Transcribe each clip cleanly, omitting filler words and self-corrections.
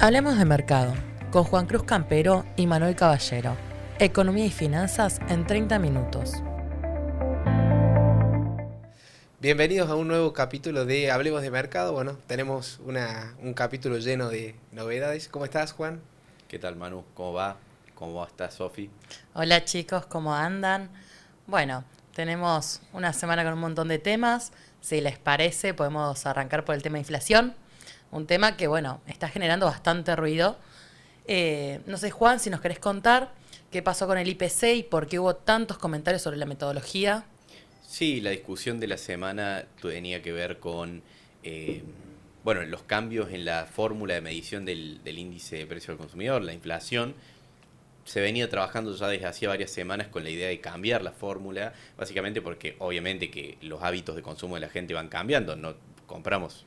Hablemos de mercado, con Juan Cruz Campero y Manuel Caballero. Economía y finanzas en 30 minutos. Bienvenidos a un nuevo capítulo de Hablemos de Mercado. Bueno, tenemos un capítulo lleno de novedades. ¿Cómo estás, Juan? ¿Qué tal, Manu? ¿Cómo va? ¿Cómo está, Sofi? Hola chicos, ¿cómo andan? Bueno, tenemos una semana con un montón de temas. Si les parece, podemos arrancar por el tema de inflación. Un tema que, bueno, está generando bastante ruido. No sé, Juan, si nos querés contar qué pasó con el IPC y por qué hubo tantos comentarios sobre la metodología. Sí, la discusión de la semana tenía que ver con bueno, los cambios en la fórmula de medición del índice de precio al consumidor, la inflación. Se venía trabajando ya desde hacía varias semanas con la idea de cambiar la fórmula, básicamente porque obviamente que los hábitos de consumo de la gente van cambiando, no compramos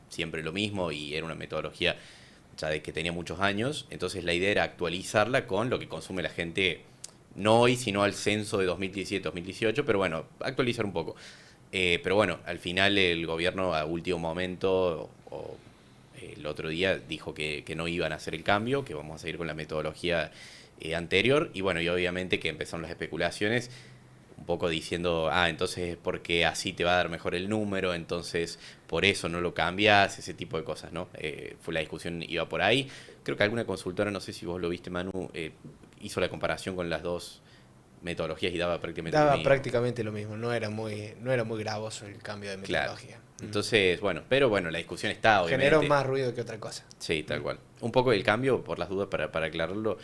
siempre lo mismo y era una metodología ya de que tenía muchos años, entonces la idea era actualizarla con lo que consume la gente, no hoy, sino al censo de 2017-2018, pero bueno, actualizar un poco. Pero bueno, al final el gobierno a último momento el otro día dijo que no iban a hacer el cambio, que vamos a seguir con la metodología anterior, y bueno, y obviamente que empezaron las especulaciones un poco diciendo, entonces porque así te va a dar mejor el número, entonces por eso no lo cambias, ese tipo de cosas, ¿no? Fue la discusión, iba por ahí. Creo que alguna consultora, no sé si vos lo viste, Manu, hizo la comparación con las dos metodologías y daba prácticamente lo Daba mismo. prácticamente lo mismo, no era muy gravoso el cambio de Claro. metodología. Entonces, bueno, pero bueno, la discusión está, Generó obviamente. más ruido que otra cosa. Sí, tal cual. Un poco el cambio, por las dudas, para aclararlo,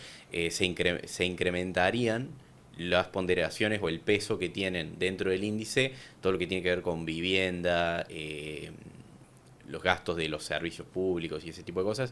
se incrementarían las ponderaciones o el peso que tienen dentro del índice, todo lo que tiene que ver con vivienda, los gastos de los servicios públicos y ese tipo de cosas,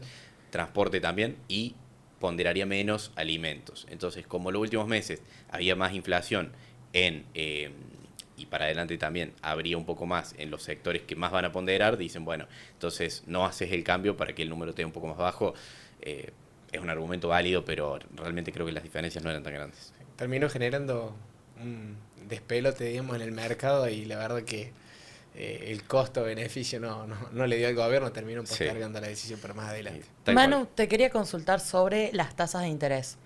transporte también, y ponderaría menos alimentos. Entonces, como los últimos meses había más inflación y para adelante también habría un poco más en los sectores que más van a ponderar, dicen, bueno, entonces no haces el cambio para que el número esté un poco más bajo. Es un argumento válido, pero realmente creo que las diferencias no eran tan grandes. Terminó generando un despelote, digamos, en el mercado y la verdad que el costo-beneficio no le dio al gobierno, terminó Sí, postergando la decisión para más adelante. tal Manu, cual. te quería consultar sobre las tasas de interés.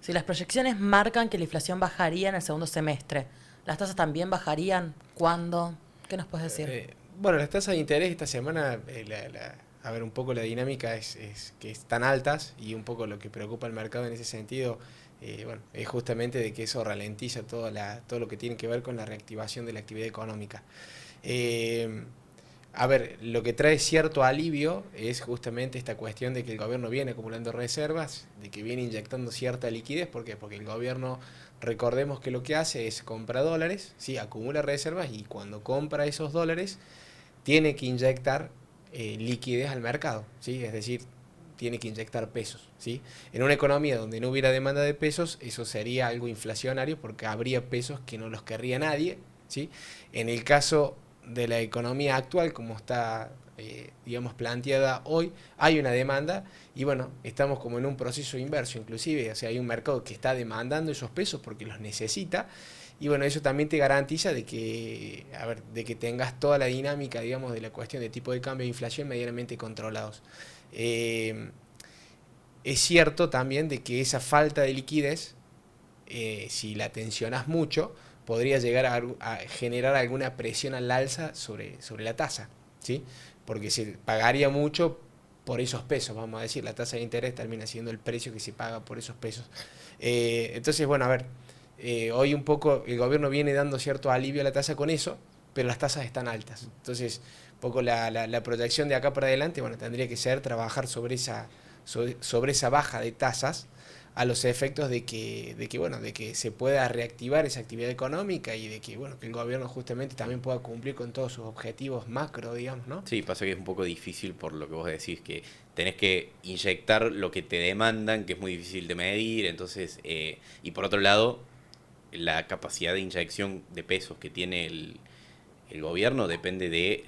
Si las proyecciones marcan que la inflación bajaría en el segundo semestre, ¿las tasas también bajarían? ¿Cuándo? ¿Qué nos puedes decir? Bueno, las tasas de interés esta semana, a ver, un poco la dinámica es que están altas y un poco lo que preocupa al mercado en ese sentido, bueno, es justamente de que eso ralentiza todo lo que tiene que ver con la reactivación de la actividad económica. Eh, a ver, lo que trae cierto alivio es justamente esta cuestión de que el gobierno viene acumulando reservas, de que viene inyectando cierta liquidez. ¿Por qué? Porque el gobierno, recordemos que lo que hace es compra dólares, ¿sí? Acumula reservas y cuando compra esos dólares tiene que inyectar liquidez al mercado, ¿sí? Es decir, tiene que inyectar pesos, ¿sí? En una economía donde no hubiera demanda de pesos, eso sería algo inflacionario porque habría pesos que no los querría nadie, ¿sí? En el caso de la economía actual, como está, digamos, planteada hoy, hay una demanda y bueno, estamos como en un proceso inverso inclusive, o sea, hay un mercado que está demandando esos pesos porque los necesita y bueno, eso también te garantiza de que, a ver, de que tengas toda la dinámica, digamos, de la cuestión de tipo de cambio e inflación medianamente controlados. Eh, es cierto también de que esa falta de liquidez, si la tensionas mucho, podría llegar a generar alguna presión al alza sobre la tasa, ¿sí? Porque se pagaría mucho por esos pesos, vamos a decir, la tasa de interés termina siendo el precio que se paga por esos pesos. Entonces, bueno, a ver, hoy un poco el gobierno viene dando cierto alivio a la tasa con eso, pero las tasas están altas. Entonces, un poco la proyección de acá para adelante, bueno, tendría que ser trabajar sobre esa baja de tasas a los efectos bueno, de que se pueda reactivar esa actividad económica y de que, bueno, que el gobierno justamente también pueda cumplir con todos sus objetivos macro, digamos, ¿no? Sí, pasa que es un poco difícil por lo que vos decís, que tenés que inyectar lo que te demandan, que es muy difícil de medir, entonces, y por otro lado, la capacidad de inyección de pesos que tiene el gobierno depende de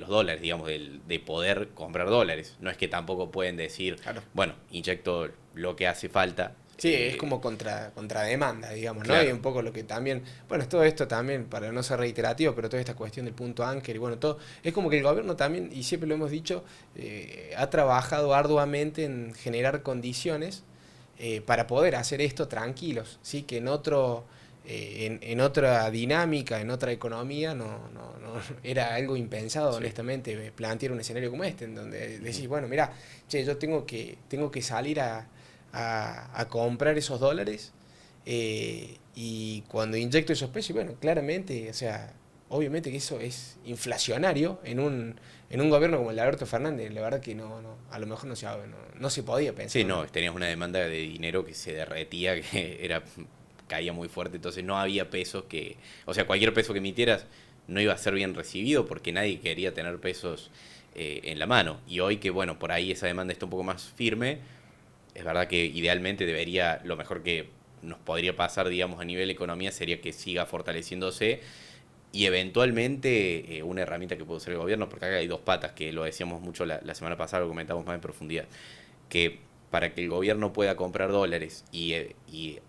los dólares, digamos, de poder comprar dólares. No es que tampoco pueden decir, Claro. bueno, inyecto lo que hace falta, Sí, es como contra demanda, digamos, ¿no? Claro. Y un poco lo que también, bueno, todo esto también, para no ser reiterativo, pero toda esta cuestión del punto Anker y bueno, todo, es como que el gobierno también, y siempre lo hemos dicho, ha trabajado arduamente en generar condiciones para poder hacer esto tranquilos, ¿sí? Que en otra dinámica, en otra economía, era algo impensado, Sí. honestamente, plantear un escenario como este, en donde decís, Ujú. bueno, mira, che, yo tengo que salir a comprar esos dólares y cuando inyecto esos pesos, y bueno, claramente, o sea, obviamente que eso es inflacionario en un gobierno como el de Alberto Fernández, la verdad que a lo mejor no se podía pensar Sí, una. no, tenías una demanda de dinero que se derretía, que caía muy fuerte, entonces no había pesos que, o sea, cualquier peso que emitieras no iba a ser bien recibido porque nadie quería tener pesos en la mano. Y hoy que, bueno, por ahí esa demanda está un poco más firme, es verdad que idealmente lo mejor que nos podría pasar, digamos, a nivel economía sería que siga fortaleciéndose y eventualmente una herramienta que puede usar el gobierno, porque acá hay dos patas, que lo decíamos mucho la semana pasada, lo comentamos más en profundidad, que para que el gobierno pueda comprar dólares y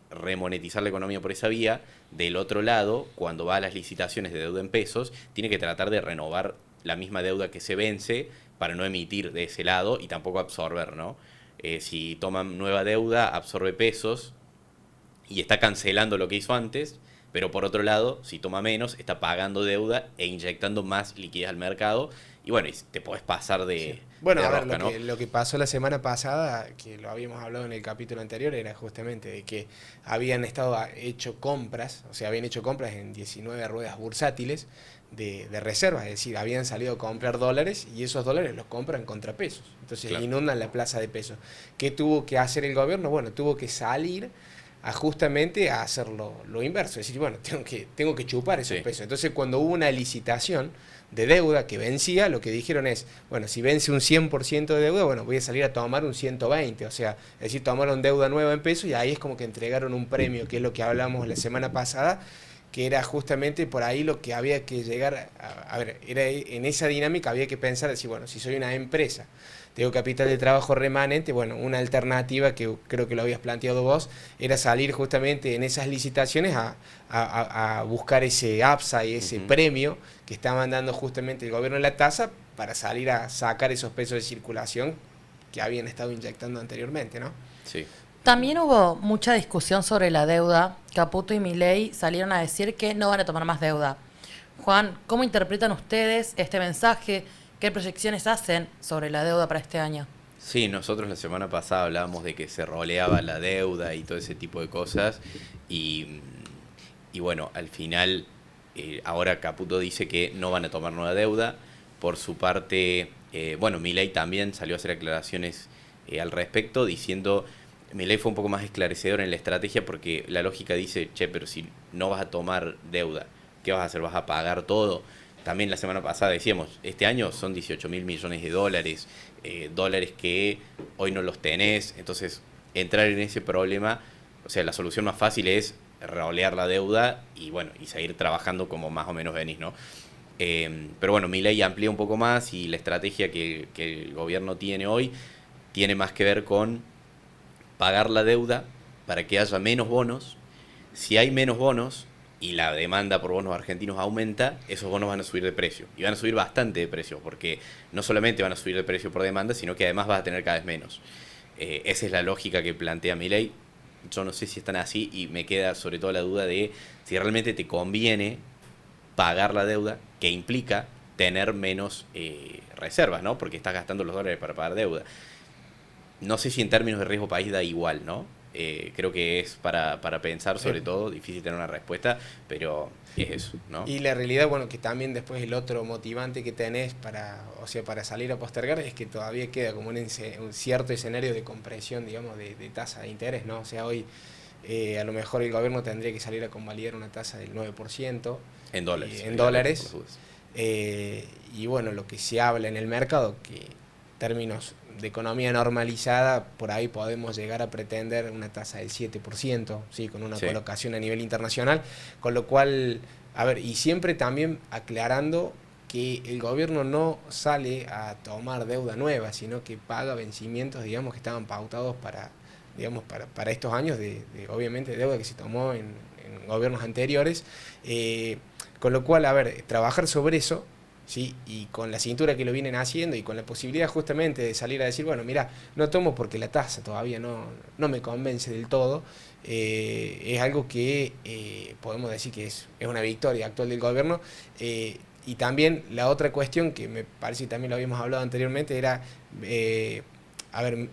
remonetizar la economía por esa vía, del otro lado, cuando va a las licitaciones de deuda en pesos, tiene que tratar de renovar la misma deuda que se vence para no emitir de ese lado y tampoco absorber, ¿no? Si toman nueva deuda, absorbe pesos y está cancelando lo que hizo antes, pero por otro lado, si toma menos, está pagando deuda e inyectando más liquidez al mercado. Y bueno, y te podés pasar Sí. Bueno, de a ver, rosca, ¿no? lo que pasó la semana pasada, que lo habíamos hablado en el capítulo anterior, era justamente de que habían hecho compras, o sea, habían hecho compras en 19 ruedas bursátiles de reservas, es decir, habían salido a comprar dólares y esos dólares los compran contra pesos. Entonces Claro. inundan la plaza de pesos. ¿Qué tuvo que hacer el gobierno? Bueno, tuvo que salir justamente a hacer lo inverso, es decir, bueno, tengo que chupar esos Sí. pesos. Entonces, cuando hubo una licitación de deuda que vencía, lo que dijeron es, bueno, si vence un 100% de deuda, bueno, voy a salir a tomar un 120, o sea, es decir, tomaron deuda nueva en pesos y ahí es como que entregaron un premio, que es lo que hablamos la semana pasada, que era justamente por ahí lo que había que llegar a ver, era en esa dinámica había que pensar, decir, bueno, si soy una empresa, tengo capital de trabajo remanente, bueno, una alternativa que creo que lo habías planteado vos, era salir justamente en esas licitaciones a buscar ese APSA y ese Ujú. premio que estaban dando justamente el gobierno en la tasa para salir a sacar esos pesos de circulación que habían estado inyectando anteriormente, ¿no? Sí. También hubo mucha discusión sobre la deuda. Caputo y Milei salieron a decir que no van a tomar más deuda. Juan, ¿cómo interpretan ustedes este mensaje? ¿Qué proyecciones hacen sobre la deuda para este año? Sí, nosotros la semana pasada hablábamos de que se roleaba la deuda y todo ese tipo de cosas. Y, y bueno, al final, ahora Caputo dice que no van a tomar nueva deuda. Por su parte, bueno, Milei también salió a hacer aclaraciones al respecto, diciendo, Milei fue un poco más esclarecedor en la estrategia porque la lógica dice, che, pero si no vas a tomar deuda, ¿qué vas a hacer? ¿Vas a pagar todo? También la semana pasada decíamos, este año son 18.000 millones de dólares, dólares que hoy no los tenés, entonces entrar en ese problema, o sea, la solución más fácil es rolear la deuda y bueno, y seguir trabajando como más o menos venís, ¿no? Pero bueno, mi ley amplía un poco más y la estrategia que el gobierno tiene hoy tiene más que ver con pagar la deuda para que haya menos bonos. Si hay menos bonos y la demanda por bonos argentinos aumenta, esos bonos van a subir de precio. Y van a subir bastante de precio, porque no solamente van a subir de precio por demanda, sino que además vas a tener cada vez menos. Esa es la lógica que plantea mi ley. Yo no sé si están así y me queda sobre todo la duda de si realmente te conviene pagar la deuda, que implica tener menos reservas, ¿no? Porque estás gastando los dólares para pagar deuda. No sé si en términos de riesgo país da igual, ¿no? Creo que es para pensar Sí. sobre todo, difícil tener una respuesta, pero es eso, ¿no? Y la realidad, bueno, que también después el otro motivante que tenés o sea, para salir a postergar es que todavía queda como un cierto escenario de compresión, digamos, de tasa de interés, ¿no? O sea, hoy a lo mejor el gobierno tendría que salir a convalidar una tasa del 9% En dólares, en aclaremos por las dólares. dudas. Y bueno, lo que se habla en el mercado, que en términos de economía normalizada, por ahí podemos llegar a pretender una tasa del 7%, ¿sí? Con una Sí. colocación a nivel internacional, con lo cual, a ver, y siempre también aclarando que el gobierno no sale a tomar deuda nueva, sino que paga vencimientos, digamos, que estaban pautados digamos, para estos años obviamente, deuda que se tomó en gobiernos anteriores, con lo cual, a ver, trabajar sobre eso, ¿sí? Y con la cintura que lo vienen haciendo y con la posibilidad justamente de salir a decir, bueno, mira, no tomo porque la tasa todavía no me convence del todo, es algo que podemos decir que es una victoria actual del gobierno. Y también la otra cuestión que me parece que también lo habíamos hablado anteriormente era, a ver,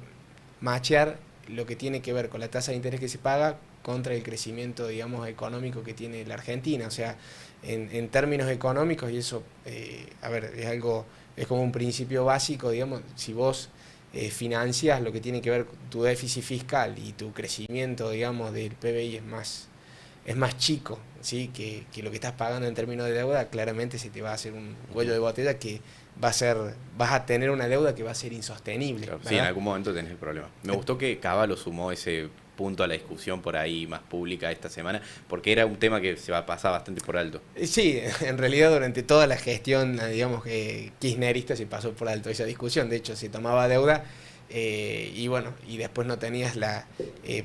machear lo que tiene que ver con la tasa de interés que se paga contra el crecimiento, digamos, económico que tiene la Argentina. O sea, en términos económicos, y eso, a ver, es como un principio básico, digamos, si vos financias lo que tiene que ver con tu déficit fiscal y tu crecimiento, digamos, del PBI es más chico, ¿sí? que lo que estás pagando en términos de deuda, claramente se te va a hacer un cuello de botella que vas a tener una deuda que va a ser insostenible. Claro, sí, en algún momento tenés el problema. Me gustó que Cavallo sumó ese punto a la discusión por ahí más pública esta semana, porque era un tema que se va a pasar bastante por alto. Sí, en realidad durante toda la gestión, digamos, kirchnerista se pasó por alto esa discusión. De hecho, se tomaba deuda y bueno, y después no tenías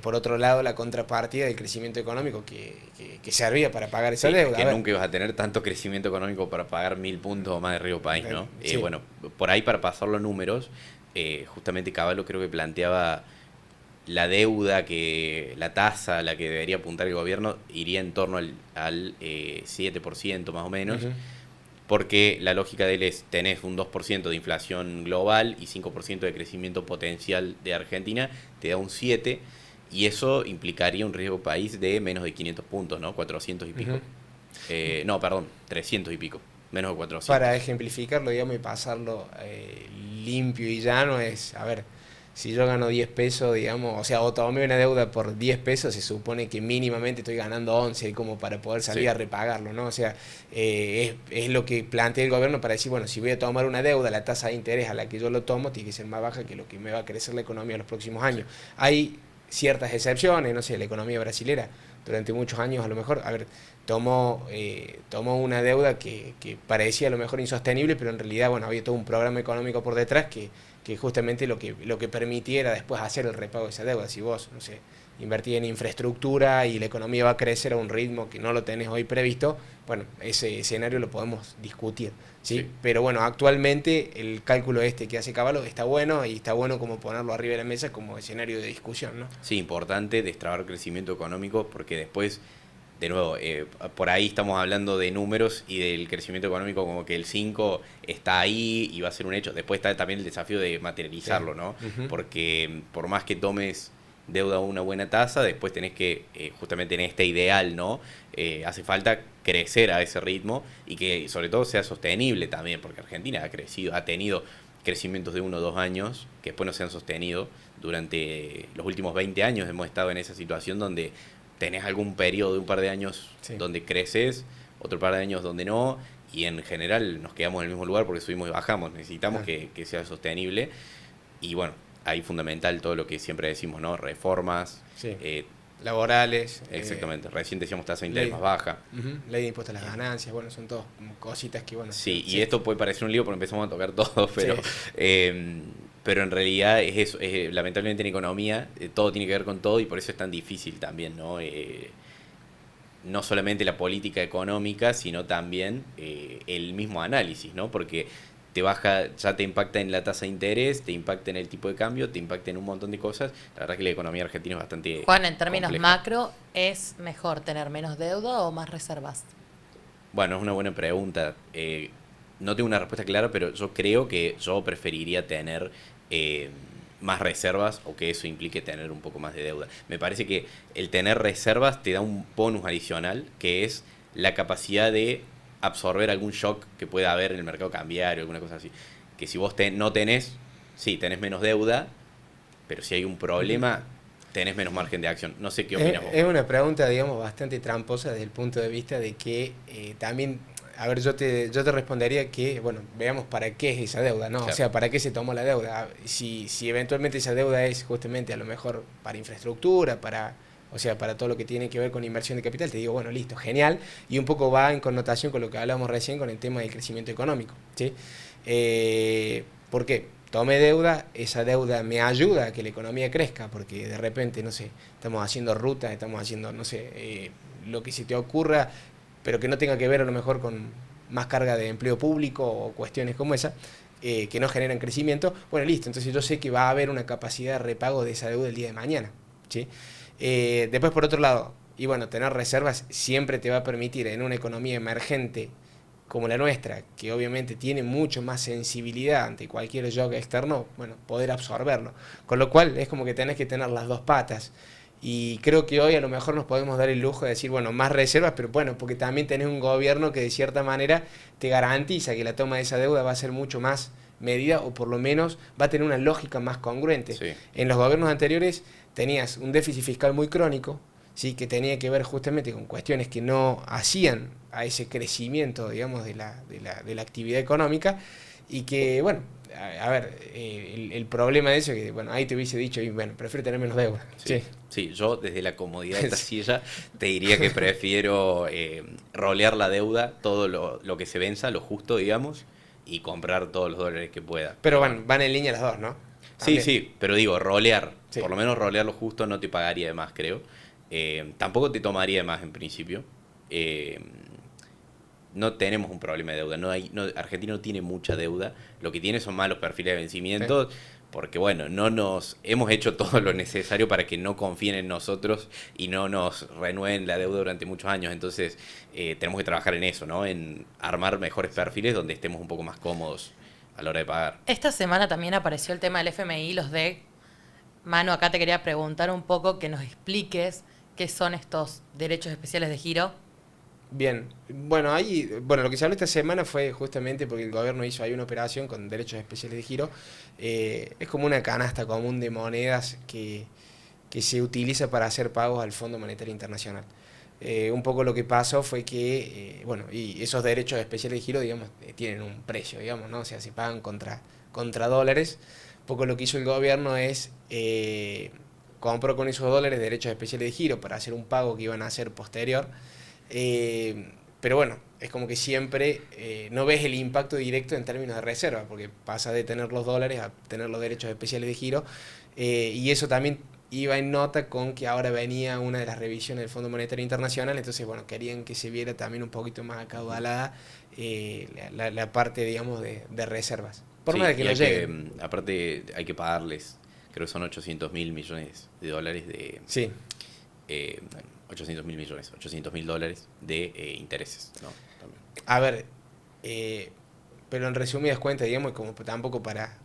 por otro lado la contrapartida del crecimiento económico que servía para pagar esa deuda. Que nunca ibas a tener tanto crecimiento económico para pagar 1000 puntos o más de Río País, ¿no? Sí. Bueno, por ahí para pasar los números, justamente Cavallo creo que planteaba la deuda, la tasa a la que debería apuntar el gobierno iría en torno al 7% más o menos, porque la lógica de él es, tenés un 2% de inflación global y 5% de crecimiento potencial de Argentina, te da un 7%, y eso implicaría un riesgo país de menos de 500 puntos, ¿no? 400 y pico. No, perdón, 300 y pico, menos de 400. Para ejemplificarlo, digamos, y pasarlo limpio y llano es, a ver, si yo gano 10 pesos, digamos, o sea, o tomé una deuda por 10 pesos, se supone que mínimamente estoy ganando 11 como para poder salir a repagarlo, ¿no? O sea, es lo que plantea el gobierno para decir, bueno, si voy a tomar una deuda, la tasa de interés a la que yo lo tomo tiene que ser más baja que lo que me va a crecer la economía en los próximos años. Hay ciertas excepciones, no sé, la economía brasilera durante muchos años a lo mejor, a ver, tomó una deuda que parecía a lo mejor insostenible, pero en realidad, bueno, había todo un programa económico por detrás que justamente lo que permitiera después hacer el repago de esa deuda. Si vos, no sé, invertís en infraestructura y la economía va a crecer a un ritmo que no lo tenés hoy previsto, bueno, ese escenario lo podemos discutir, ¿sí? Pero bueno, actualmente el cálculo que hace Cavallo está bueno, y está bueno como ponerlo arriba de la mesa como escenario de discusión, ¿no? Sí, importante destrabar crecimiento económico, porque después, de nuevo, por ahí estamos hablando de números y del crecimiento económico como que el 5 está ahí y va a ser un hecho. Después está también el desafío de materializarlo, sí, ¿no? Porque por más que tomes deuda a una buena tasa, después tenés que, justamente en este ideal, ¿no? Hace falta crecer a ese ritmo y que sobre todo sea sostenible también, porque Argentina ha tenido crecimientos de 1 o 2 años que después no se han sostenido. Durante los últimos 20 años hemos estado en esa situación donde tenés algún periodo de un par de años donde creces, otro par de años donde no, y en general nos quedamos en el mismo lugar porque subimos y bajamos. Necesitamos que sea sostenible, y bueno, ahí fundamental todo lo que siempre decimos, ¿no? Reformas, laborales. Exactamente, recién decíamos tasa de interés más baja. Ley de impuestos a las ganancias, bueno, son todas cositas que, bueno. Sí, y esto puede parecer un lío porque empezamos a tocar todo, pero... pero en realidad es eso, lamentablemente en economía todo tiene que ver con todo, y por eso es tan difícil también, ¿no? No solamente la política económica, sino también el mismo análisis, ¿no? Porque ya te impacta en la tasa de interés, te impacta en el tipo de cambio, te impacta en un montón de cosas. La verdad que la economía argentina es bastante Juan, en términos compleja. macro, ¿es mejor tener menos deuda o más reservas? Bueno, es una buena pregunta. No tengo una respuesta clara, pero yo creo que yo preferiría tener más reservas, o que eso implique tener un poco más de deuda. Me parece que el tener reservas te da un bonus adicional, que es la capacidad de absorber algún shock que pueda haber en el mercado cambiario, alguna cosa así. Que si vos no tenés, sí, tenés menos deuda, pero si hay un problema, tenés menos margen de acción. No sé qué opinas vos. Es una pregunta, digamos, bastante tramposa desde el punto de vista de que también, a ver, yo te respondería que, bueno, veamos para qué es esa deuda, ¿no? Claro. O sea, para qué se tomó la deuda. Si eventualmente esa deuda es justamente a lo mejor para infraestructura, o sea, para todo lo que tiene que ver con inversión de capital, te digo, bueno, listo, genial, y un poco va en connotación con lo que hablábamos recién con el tema del crecimiento económico, ¿sí? ¿Por qué? tome deuda, esa deuda me ayuda a que la economía crezca, porque de repente, no sé, estamos haciendo rutas, estamos haciendo, no sé, lo que se te ocurra, pero que no tenga que ver a lo mejor con más carga de empleo público o cuestiones como esa, que no generan crecimiento. Bueno, listo, entonces yo sé que va a haber una capacidad de repago de esa deuda el día de mañana, ¿sí? Después, por otro lado, y bueno, tener reservas siempre te va a permitir en una economía emergente como la nuestra, que obviamente tiene mucho más sensibilidad ante cualquier shock externo, bueno, poder absorberlo. Con lo cual es como que tenés que tener las dos patas. Y creo que hoy a lo mejor nos podemos dar el lujo de decir, bueno, más reservas, pero bueno, porque también tenés un gobierno que de cierta manera te garantiza que la toma de esa deuda va a ser mucho más medida, o por lo menos va a tener una lógica más congruente. Sí. En los gobiernos anteriores tenías un déficit fiscal muy crónico, ¿sí? Que tenía que ver justamente con cuestiones que no hacían a ese crecimiento, digamos, de la actividad económica, y que, bueno, a ver, el problema de eso es que, bueno, ahí te hubiese dicho, y bueno, prefiero tener menos deuda. Sí, sí, yo desde la comodidad de esta silla te diría que prefiero rolear la deuda, todo lo que se venza, lo justo, digamos, y comprar todos los dólares que pueda. Pero van en línea las dos, ¿no? Sí, sí, pero digo, rolear, Sí. por lo menos rolear lo justo no te pagaría de más, creo. Tampoco te tomaría de más en principio. No tenemos un problema de deuda, Argentina no tiene mucha deuda, lo que tiene son malos perfiles de vencimiento, porque bueno, no nos hemos hecho todo lo necesario para que no confíen en nosotros y no nos renueven la deuda durante muchos años. Entonces tenemos que trabajar en eso, ¿no? En armar mejores perfiles donde estemos un poco más cómodos a la hora de pagar. Esta semana también apareció el tema del FMI, los DEC. Manu, acá te quería preguntar un poco que nos expliques qué son estos derechos especiales de giro. Bien, bueno, lo que se habló esta semana fue justamente porque el gobierno hizo ahí una operación con derechos especiales de giro. Es como una canasta común de monedas que se utiliza para hacer pagos al Fondo Monetario Internacional. Un poco lo que pasó fue que, y esos derechos especiales de giro, digamos, tienen un precio, digamos, ¿no? O sea, se pagan contra dólares. Un poco lo que hizo el gobierno es compró con esos dólares derechos especiales de giro para hacer un pago que iban a hacer posterior. Pero bueno, es como que siempre no ves el impacto directo en términos de reserva, porque pasa de tener los dólares a tener los derechos especiales de giro, y eso también iba en nota con que ahora venía una de las revisiones del Fondo Monetario Internacional. Entonces, bueno, querían que se viera también un poquito más acaudalada la parte, digamos, de reservas. Por más de que no lleguen. Aparte hay que pagarles, creo que son 800 mil millones de dólares de... Sí. 800 mil millones, 800 mil dólares de intereses, ¿no? También. A ver, pero en resumidas cuentas, digamos, como tampoco para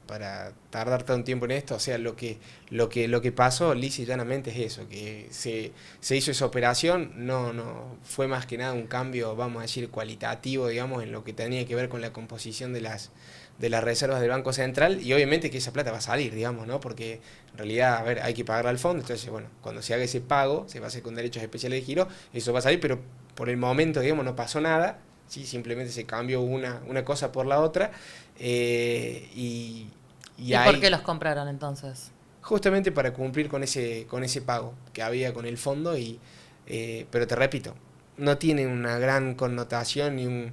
tardar tanto tiempo en esto, o sea, lo que pasó lisa y llanamente es eso, que se hizo esa operación, no fue más que nada un cambio, vamos a decir, cualitativo, digamos, en lo que tenía que ver con la composición de las reservas del Banco Central, y obviamente que esa plata va a salir, digamos, ¿no? Porque en realidad, a ver, hay que pagarla al fondo, entonces, bueno, cuando se haga ese pago, se va a hacer con derechos especiales de giro, eso va a salir, pero por el momento, digamos, no pasó nada, ¿sí? Simplemente se cambió una cosa por la otra, ¿Y ahí, por qué los compraron entonces? justamente para cumplir con ese pago que había con el fondo, pero te repito, no tiene una gran connotación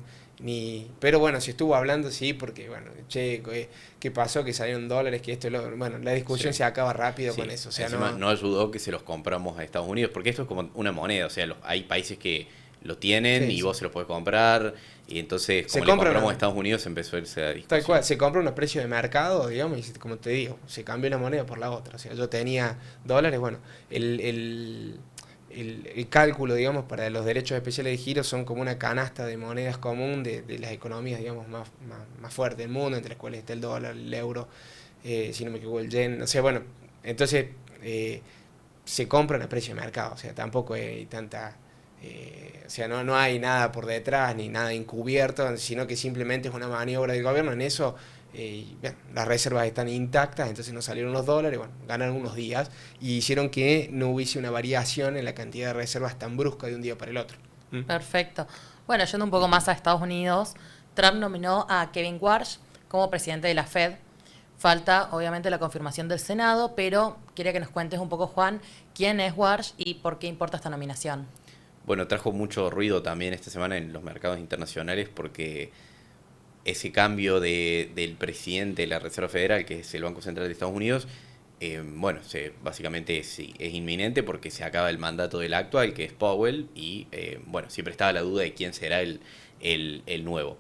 pero bueno, se estuvo hablando, sí, porque bueno, ¿qué pasó? Que salieron dólares, que esto, bueno, la discusión se acaba rápido con eso. O sea, no ayudó que se los compramos a Estados Unidos, porque esto es como una moneda, o sea, hay países que lo tienen y vos se los podés comprar, y entonces como le compramos a Estados Unidos empezó a irse a discusión. Tal cual, se compra unos precios de mercado, digamos, y como te digo, se cambió una moneda por la otra. O sea, yo tenía dólares, bueno, el cálculo, digamos, para los derechos especiales de giro son como una canasta de monedas común de las economías, digamos, más fuertes del mundo, entre las cuales está el dólar, el euro, si no me equivoco, el yen. O sea, bueno, entonces se compran a precio de mercado, o sea, tampoco hay tanta... o sea, no hay nada por detrás ni nada encubierto, sino que simplemente es una maniobra del gobierno en eso. Las reservas están intactas, entonces no salieron los dólares, bueno, ganan unos días y hicieron que no hubiese una variación en la cantidad de reservas tan brusca de un día para el otro. Perfecto. Bueno, yendo un poco más a Estados Unidos, Trump nominó a Kevin Warsh como presidente de la Fed. Falta, obviamente, la confirmación del Senado, pero quería que nos cuentes un poco, Juan, quién es Warsh y por qué importa esta nominación. Bueno, trajo mucho ruido también esta semana en los mercados internacionales porque ese cambio del presidente de la Reserva Federal, que es el Banco Central de Estados Unidos, bueno, básicamente sí, es inminente porque se acaba el mandato del actual, que es Powell, y bueno, siempre estaba la duda de quién será el nuevo.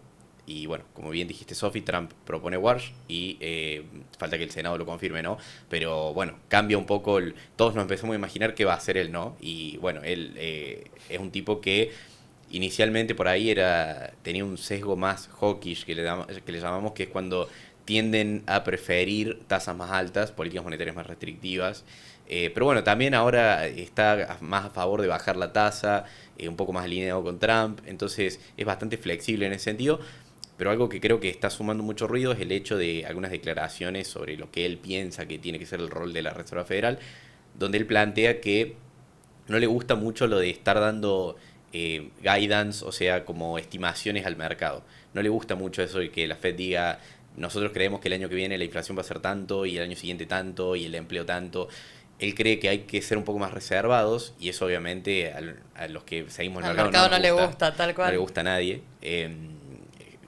Y bueno, como bien dijiste, Sophie, Trump propone Walsh y falta que el Senado lo confirme, ¿no? Pero bueno, cambia un poco, todos nos empezamos a imaginar qué va a hacer él, ¿no? Y bueno, él es un tipo que inicialmente por ahí tenía un sesgo más hawkish, que le llamamos, que es cuando tienden a preferir tasas más altas, políticas monetarias más restrictivas. Pero bueno, también ahora está más a favor de bajar la tasa, un poco más alineado con Trump, entonces es bastante flexible en ese sentido. Pero algo que creo que está sumando mucho ruido es el hecho de algunas declaraciones sobre lo que él piensa que tiene que ser el rol de la Reserva Federal, donde él plantea que no le gusta mucho lo de estar dando guidance, o sea, como estimaciones al mercado. No le gusta mucho eso de que la Fed diga, nosotros creemos que el año que viene la inflación va a ser tanto, y el año siguiente tanto, y el empleo tanto. Él cree que hay que ser un poco más reservados, y eso obviamente a los que seguimos el Al mercado mercado no no le nos gusta, tal cual. no le gusta a nadie.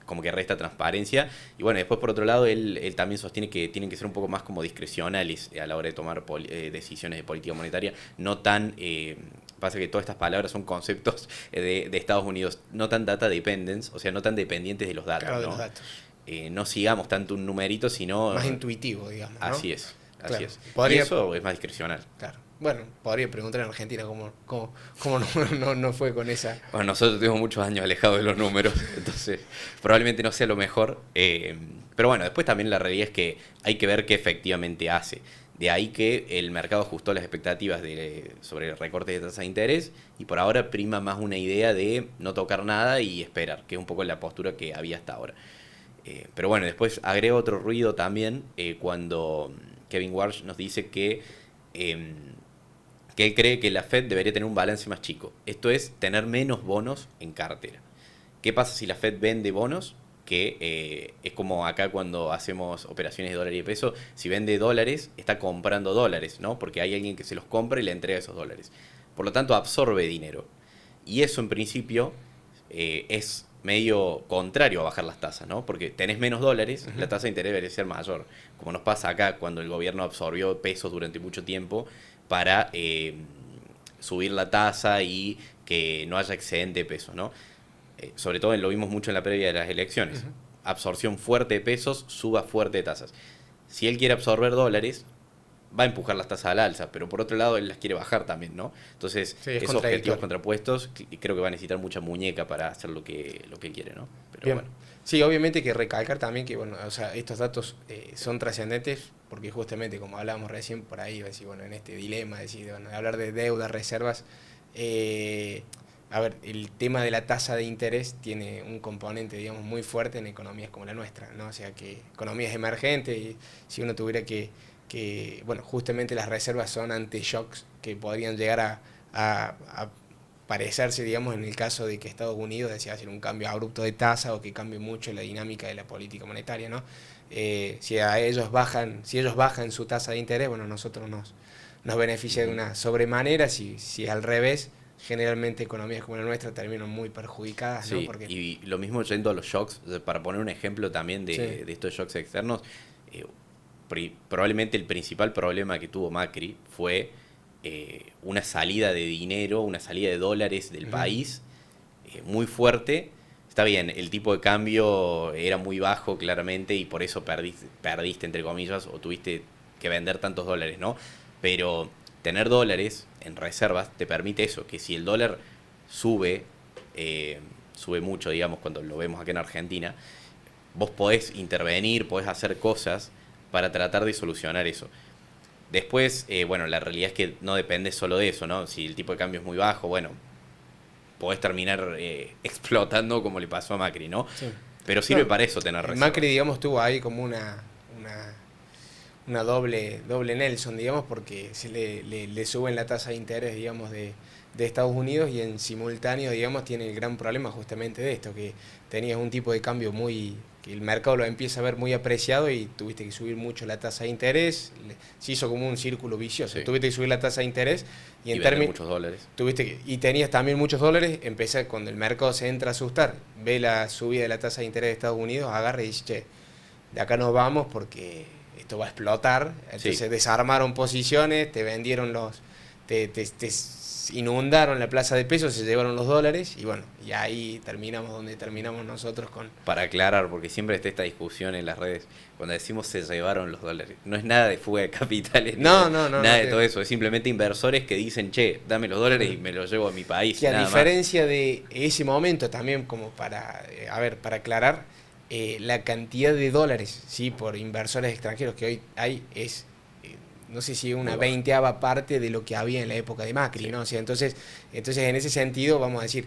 Como que resta transparencia. Y bueno, después por otro lado, él también sostiene que tienen que ser un poco más como discrecionales a la hora de tomar decisiones de política monetaria, no tan... pasa que todas estas palabras son conceptos de Estados Unidos, no tan data dependence, o sea, no tan dependientes de los datos. Claro, de ¿no? los datos. No sigamos tanto un numerito, sino... Más intuitivo, digamos, ¿no? Así es, así Claro. es. Y Podría- eso es más discrecional. Claro. Bueno, podría preguntar en Argentina cómo no fue con esa. Bueno, nosotros tenemos muchos años alejados de los números, entonces probablemente no sea lo mejor. Pero bueno, después también la realidad es que hay que ver qué efectivamente hace. De ahí que el mercado ajustó las expectativas sobre el recorte de tasa de interés, y por ahora prima más una idea de no tocar nada y esperar, que es un poco la postura que había hasta ahora. Pero bueno, después agrego otro ruido también cuando Kevin Warsh nos dice que él cree que la Fed debería tener un balance más chico. Esto es, tener menos bonos en cartera. ¿Qué pasa si la Fed vende bonos? Que es como acá cuando hacemos operaciones de dólar y de peso. Si vende dólares, está comprando dólares, ¿no? Porque hay alguien que se los compra y le entrega esos dólares. Por lo tanto, absorbe dinero. Y eso, en principio, es medio contrario a bajar las tasas, ¿no? Porque tenés menos dólares, la tasa de interés debería ser mayor. Como nos pasa acá cuando el gobierno absorbió pesos durante mucho tiempo para subir la tasa y que no haya excedente de pesos, ¿no? Sobre todo lo vimos mucho en la previa de las elecciones. Absorción fuerte de pesos, suba fuerte de tasas. Si él quiere absorber dólares, va a empujar las tasas al alza, pero por otro lado él las quiere bajar también, ¿no? Entonces, Sí, es esos objetivos contradictorio. contrapuestos, y creo que va a necesitar mucha muñeca para hacer lo que él quiere, ¿no? Pero Bien. bueno. Sí, obviamente hay que recalcar también que, bueno, o sea, estos datos son trascendentes porque justamente, como hablábamos recién por ahí, decir, bueno, en este dilema, decir, bueno, hablar de deuda, reservas, a ver, el tema de la tasa de interés tiene un componente, digamos, muy fuerte en economías como la nuestra, ¿no? O sea, que economías emergentes, y si uno tuviera bueno, justamente las reservas son ante shocks que podrían llegar a parecerse, digamos, en el caso de que Estados Unidos decida hacer un cambio abrupto de tasa o que cambie mucho la dinámica de la política monetaria, ¿no? Si ellos bajan su tasa de interés, bueno, nosotros nos beneficia de una sobremanera. Si es al revés, generalmente economías como la nuestra terminan muy perjudicadas, ¿no? Sí, Porque y lo mismo yendo a los shocks, para poner un ejemplo también Sí. de estos shocks externos, probablemente el principal problema que tuvo Macri fue una salida de dinero, una salida de dólares del país muy fuerte. Está bien, el tipo de cambio era muy bajo claramente y por eso perdiste entre comillas, o tuviste que vender tantos dólares, ¿no? Pero tener dólares en reservas te permite eso, que si el dólar sube, sube mucho, digamos, cuando lo vemos acá en Argentina, vos podés intervenir, podés hacer cosas para tratar de solucionar eso. Después, bueno, la realidad es que no depende solo de eso, ¿no? Si el tipo de cambio es muy bajo, bueno, podés terminar explotando como le pasó a Macri, ¿no? sí. Pero sirve No, para eso tener reservas. Macri, digamos, tuvo ahí como una doble Nelson, digamos, porque se le suben la tasa de interés, digamos, de Estados Unidos, y en simultáneo, digamos, tiene el gran problema justamente de esto, que tenías un tipo de cambio muy que el mercado lo empieza a ver muy apreciado y tuviste que subir mucho la tasa de interés, se hizo como un círculo vicioso, Sí. tuviste que subir la tasa de interés y en vender términos... muchos dólares. Y tenías también muchos dólares, empecé cuando el mercado se entra a asustar, ve la subida de la tasa de interés de Estados Unidos, agarra y dice, che, de acá nos vamos porque esto va a explotar. Entonces Sí. desarmaron posiciones, te vendieron te inundaron la plaza de pesos, se llevaron los dólares y bueno, y ahí terminamos donde terminamos nosotros con... Para aclarar, porque siempre está esta discusión en las redes, cuando decimos se llevaron los dólares, no es nada de fuga de capitales, No, nada de no, todo eso, es simplemente inversores que dicen, che, dame los dólares y me los llevo a mi país. Que a nada más. diferencia de ese momento también como para, para aclarar, la cantidad de dólares, ¿sí? Por inversores extranjeros que hoy hay es, no sé si una Muy baja. 20ª parte de lo que había en la época de Macri, Sí. ¿no? O sea, entonces en ese sentido, vamos a decir,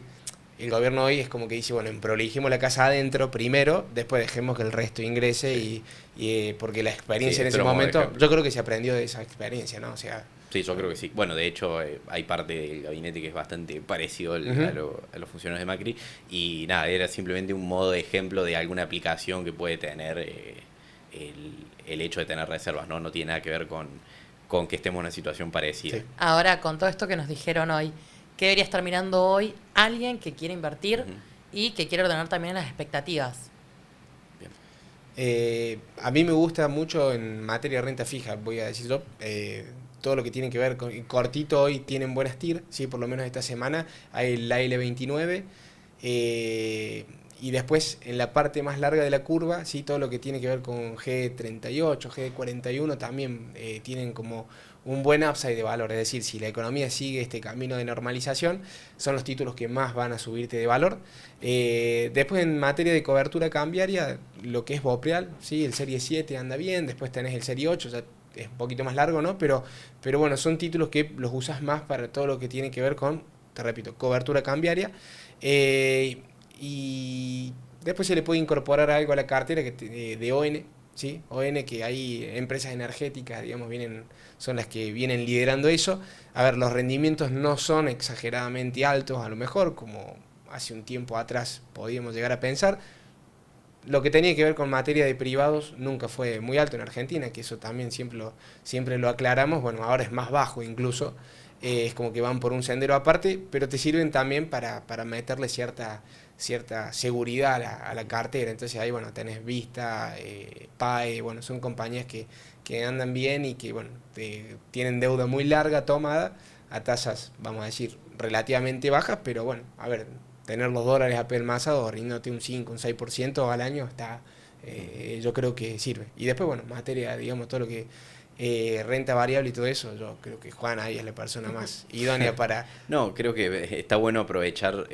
el gobierno hoy es como que dice, bueno, prolijemos la casa adentro primero, después dejemos que el resto ingrese Sí. porque la experiencia Sí, en esto ese lo vamos a momento, dejar. yo creo que se aprendió de esa experiencia, ¿no? O sea, Sí, yo creo que sí. Bueno, de hecho, hay parte del gabinete que es bastante parecido a los funcionarios de Macri. Y nada, era simplemente un modo de ejemplo de alguna aplicación que puede tener el hecho de tener reservas, ¿no? No tiene nada que ver con que estemos en una situación parecida. Sí. Ahora, con todo esto que nos dijeron hoy, ¿qué debería estar mirando hoy alguien que quiere invertir Ujú. y que quiere ordenar también las expectativas? Bien. A mí me gusta mucho en materia de renta fija, voy a decir yo, todo lo que tiene que ver con cortito hoy tienen buenas TIR, ¿sí? Por lo menos esta semana hay la L29, y después en la parte más larga de la curva, ¿sí? Todo lo que tiene que ver con G38, G41 también tienen como un buen upside de valor, es decir, si la economía sigue este camino de normalización, son los títulos que más van a subirte de valor. Después en materia de cobertura cambiaria, lo que es Bopreal, ¿sí? El Serie 7 anda bien, después tenés el Serie 8, ya es un poquito más largo, ¿no? Pero bueno, son títulos que los usas más para todo lo que tiene que ver con, te repito, cobertura cambiaria. Y después se le puede incorporar algo a la cartera de ON, ¿sí? ON, que hay empresas energéticas, digamos, son las que vienen liderando eso. A ver, los rendimientos no son exageradamente altos, a lo mejor, como hace un tiempo atrás podíamos llegar a pensar. Lo que tenía que ver con materia de privados nunca fue muy alto en Argentina, que eso también siempre lo aclaramos. Bueno, ahora es más bajo incluso, es como que van por un sendero aparte, pero te sirven también para meterle cierta seguridad a la cartera. Entonces ahí, bueno, tenés Vista, PAE, bueno, son compañías que andan bien y que, bueno, tienen deuda muy larga tomada a tasas, vamos a decir, relativamente bajas, pero bueno, a ver, tener los dólares apelmazados, rindiéndote un 5, un 6% al año, yo creo que sirve. Y después, bueno, materia, digamos, todo lo que renta variable y todo eso, yo creo que Juan ahí es la persona más idónea para... No, creo que está bueno aprovechar,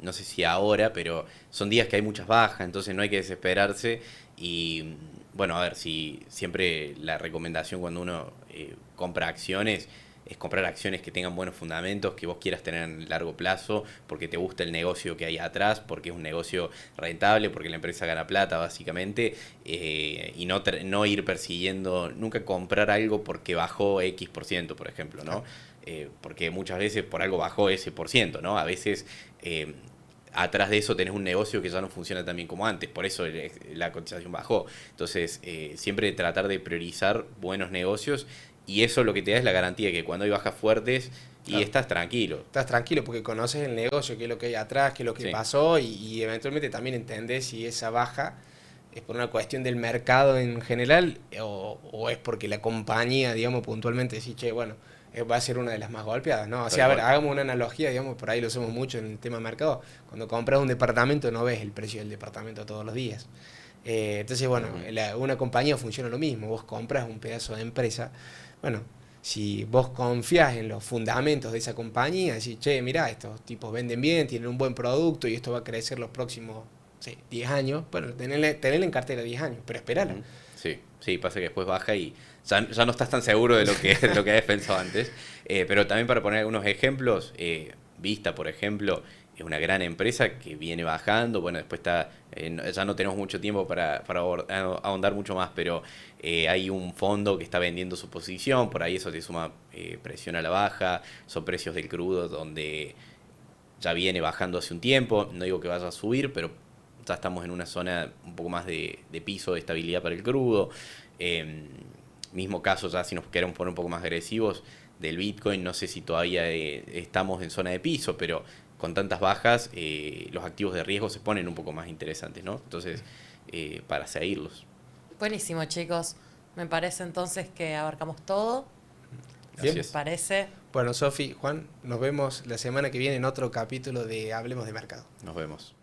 no sé si ahora, pero son días que hay muchas bajas, entonces no hay que desesperarse. Y bueno, a ver, si siempre la recomendación cuando uno compra acciones es comprar acciones que tengan buenos fundamentos, que vos quieras tener en largo plazo, porque te gusta el negocio que hay atrás, porque es un negocio rentable, porque la empresa gana plata básicamente, y no ir persiguiendo, nunca comprar algo porque bajó X%, por ejemplo, ¿no? Porque muchas veces por algo bajó ese por ciento, ¿no? A veces atrás de eso tenés un negocio que ya no funciona tan bien como antes, por eso la cotización bajó. Entonces, siempre tratar de priorizar buenos negocios. Y eso lo que te da es la garantía que cuando hay bajas fuertes y Claro. estás tranquilo. Estás tranquilo porque conoces el negocio, qué es lo que hay atrás, qué es lo que Sí. pasó y eventualmente también entendés si esa baja es por una cuestión del mercado en general o es porque la compañía, digamos, puntualmente decís, che, bueno, va a ser una de las más golpeadas, ¿no? O sea, a ver, hagamos una analogía, digamos, por ahí lo hacemos mucho en el tema de mercado. Cuando compras un departamento no ves el precio del departamento todos los días. Entonces, bueno, una compañía funciona lo mismo. Vos compras un pedazo de empresa. Bueno, si vos confías en los fundamentos de esa compañía, decís, che, mirá, estos tipos venden bien, tienen un buen producto y esto va a crecer los próximos, sí, 10 años, bueno, tenela en cartera 10 años, pero esperala. Sí, sí, pasa que después baja y ya no estás tan seguro de lo que habías pensado antes. Pero también para poner algunos ejemplos, Vista, por ejemplo, es una gran empresa que viene bajando. Bueno, después ya no tenemos mucho tiempo para ahondar mucho más, pero hay un fondo que está vendiendo su posición, por ahí eso te suma presión a la baja, son precios del crudo donde ya viene bajando hace un tiempo, no digo que vaya a subir, pero ya estamos en una zona un poco más de piso, de estabilidad para el crudo. Mismo caso, ya si nos queremos poner un poco más agresivos, del Bitcoin, no sé si todavía estamos en zona de piso, pero con tantas bajas, los activos de riesgo se ponen un poco más interesantes, ¿no? Entonces, para seguirlos. Buenísimo, chicos. Me parece entonces que abarcamos todo. Bien. ¿Les parece? Bueno, Sofi, Juan, nos vemos la semana que viene en otro capítulo de Hablemos de Mercado. Nos vemos.